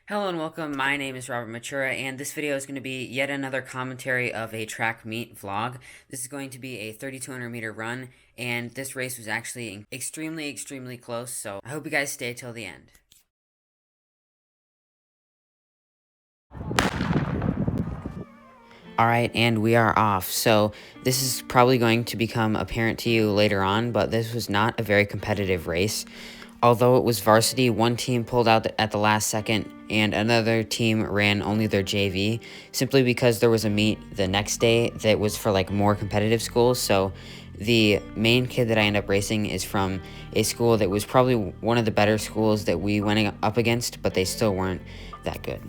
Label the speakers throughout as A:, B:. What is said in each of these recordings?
A: Hello and welcome, my name is Robert Mechura, and this video is going to be yet another commentary of a track meet vlog. This is going to be a 3,200 meter run, and this race was actually extremely close, so I hope you guys stay till the end. Alright, and we are off. So this is probably going to become apparent to you later on, but this was not a very competitive race. Although it was varsity, one team pulled out at the last second, and another team ran only their JV, simply because there was a meet the next day that was for like more competitive schools. So the main kid that I ended up racing is from a school that was probably one of the better schools that we went up against, but they still weren't that good.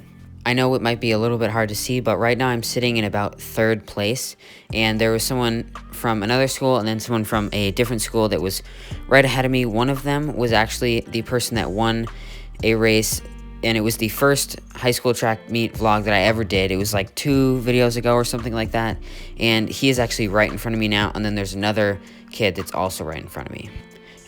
A: I know it might be a little bit hard to see, but right now I'm sitting in about third place, and there was someone from another school and then someone from a different school that was right ahead of me. One of them was actually the person that won a race, and it was the first high school track meet vlog that I ever did. It was like 2 videos ago or something like that, and he is actually right in front of me now, and then there's another kid that's also right in front of me.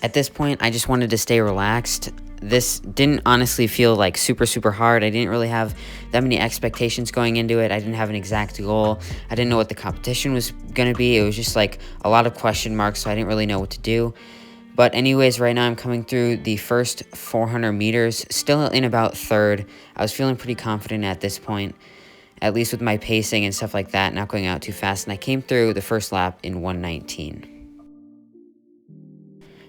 A: At this point, I just wanted to stay relaxed. This didn't honestly feel like super hard. I didn't really have that many expectations going into it. I didn't have an exact goal. I didn't know what the competition was going to be. It was just like a lot of question marks, so I didn't really know what to do. But anyways, right now I'm coming through the first 400 meters, still in about third. I was feeling pretty confident at this point, at least with my pacing and stuff like that, not going out too fast. And I came through the first lap in 1:19.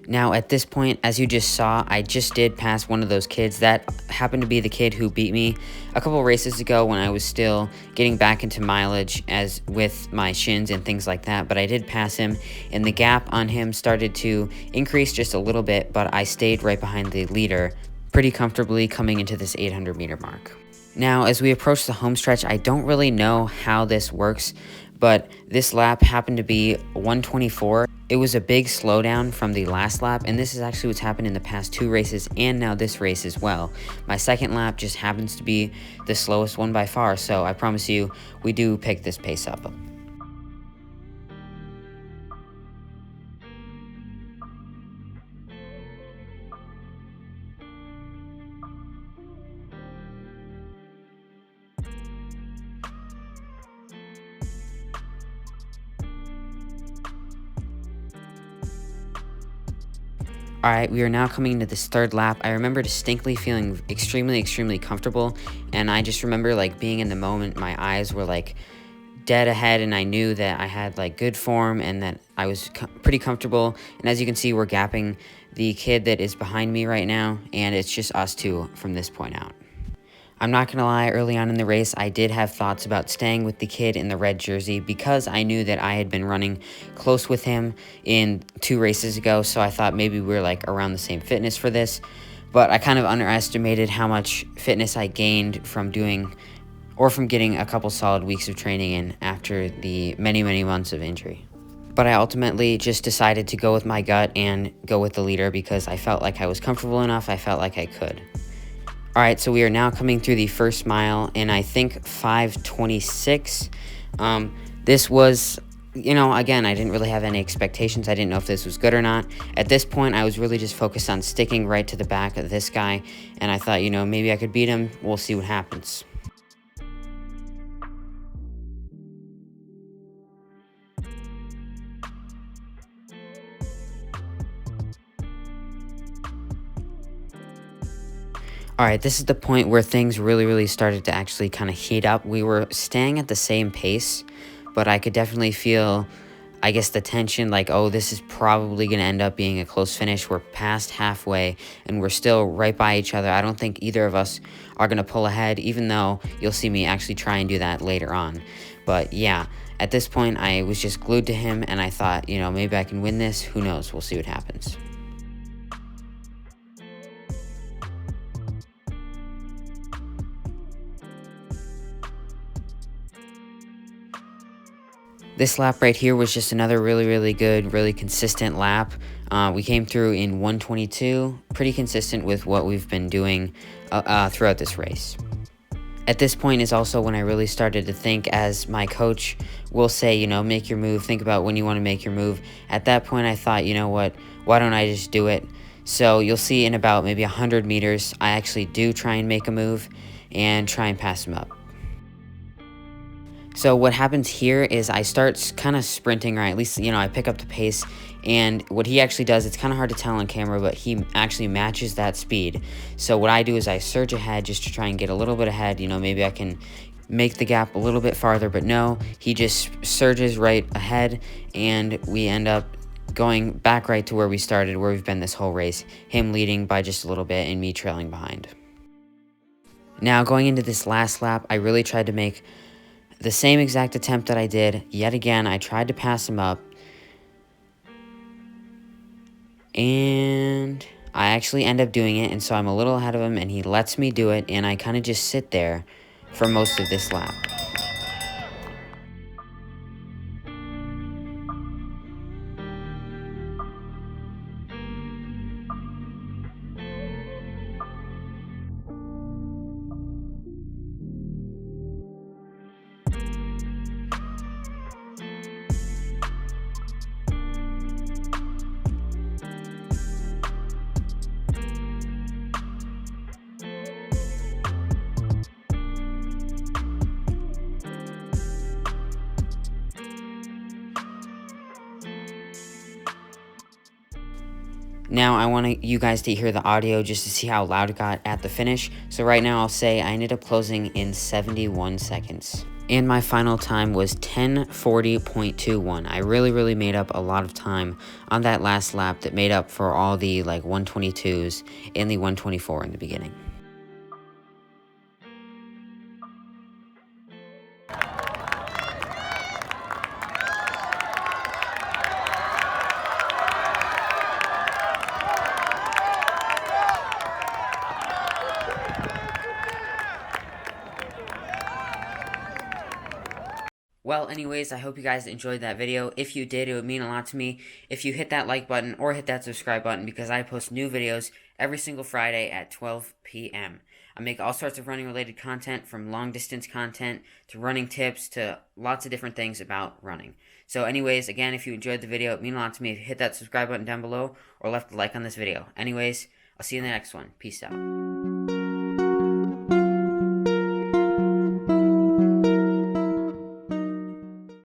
A: Now, at this point, as you just saw, I just did pass one of those kids. That happened to be the kid who beat me a couple races ago when I was still getting back into mileage as with my shins and things like that. But I did pass him, and the gap on him started to increase just a little bit, but I stayed right behind the leader pretty comfortably coming into this 800 meter mark. Now, as we approach the home stretch, I don't really know how this works, but this lap happened to be 1:24. It was a big slowdown from the last lap, and this is actually what's happened in the past 2 races and now this race as well. My second lap just happens to be the slowest one by far, so I promise you, we do pick this pace up. Alright, we are now coming into this third lap. I remember distinctly feeling extremely comfortable, and I just remember like being in the moment. My eyes were like dead ahead, and I knew that I had like good form and that I was pretty comfortable. And as you can see, we're gapping the kid that is behind me right now, and it's just us two from this point out. I'm not going to lie, early on in the race, I did have thoughts about staying with the kid in the red jersey because I knew that I had been running close with him in 2 races ago, so I thought maybe we were like around the same fitness for this, but I kind of underestimated how much fitness I gained from getting a couple solid weeks of training in after the many months of injury. But I ultimately just decided to go with my gut and go with the leader because I felt like I was comfortable enough, I felt like I could. Alright, so we are now coming through the first mile, and I think 5:26. This was, again, I didn't really have any expectations. I didn't know if this was good or not. At this point, I was really just focused on sticking right to the back of this guy, and I thought, maybe I could beat him. We'll see what happens. Alright, this is the point where things really started to actually kind of heat up. We were staying at the same pace, but I could definitely feel, I guess, the tension, like, oh, this is probably going to end up being a close finish. We're past halfway, and we're still right by each other. I don't think either of us are going to pull ahead, even though you'll see me actually try and do that later on. But yeah, at this point, I was just glued to him, and I thought, maybe I can win this. Who knows? We'll see what happens. This lap right here was just another really good, really consistent lap. We came through in 1:22, pretty consistent with what we've been doing throughout this race. At this point is also when I really started to think, as my coach will say, make your move, think about when you want to make your move. At that point, I thought, what, why don't I just do it? So you'll see in about maybe 100 meters, I actually do try and make a move and try and pass him up. So what happens here is I start kind of sprinting, or at least, I pick up the pace. And what he actually does, it's kind of hard to tell on camera, but he actually matches that speed. So what I do is I surge ahead just to try and get a little bit ahead. Maybe I can make the gap a little bit farther, but no, he just surges right ahead, and we end up going back right to where we started, where we've been this whole race, him leading by just a little bit and me trailing behind. Now, going into this last lap, I really tried to make the same exact attempt that I did. Yet again, I tried to pass him up, and I actually end up doing it, and so I'm a little ahead of him, and he lets me do it, and I kind of just sit there for most of this lap. Now I want you guys to hear the audio just to see how loud it got at the finish. So right now I'll say I ended up closing in 71 seconds. And my final time was 10:40.21. I really made up a lot of time on that last lap that made up for all the 122s and the 124 in the beginning. Well, anyways, I hope you guys enjoyed that video. If you did, it would mean a lot to me if you hit that like button or hit that subscribe button, because I post new videos every single Friday at 12 p.m. I make all sorts of running related content, from long distance content to running tips to lots of different things about running. So anyways, again, if you enjoyed the video, it would mean a lot to me if you hit that subscribe button down below or left a like on this video. Anyways, I'll see you in the next one. Peace out.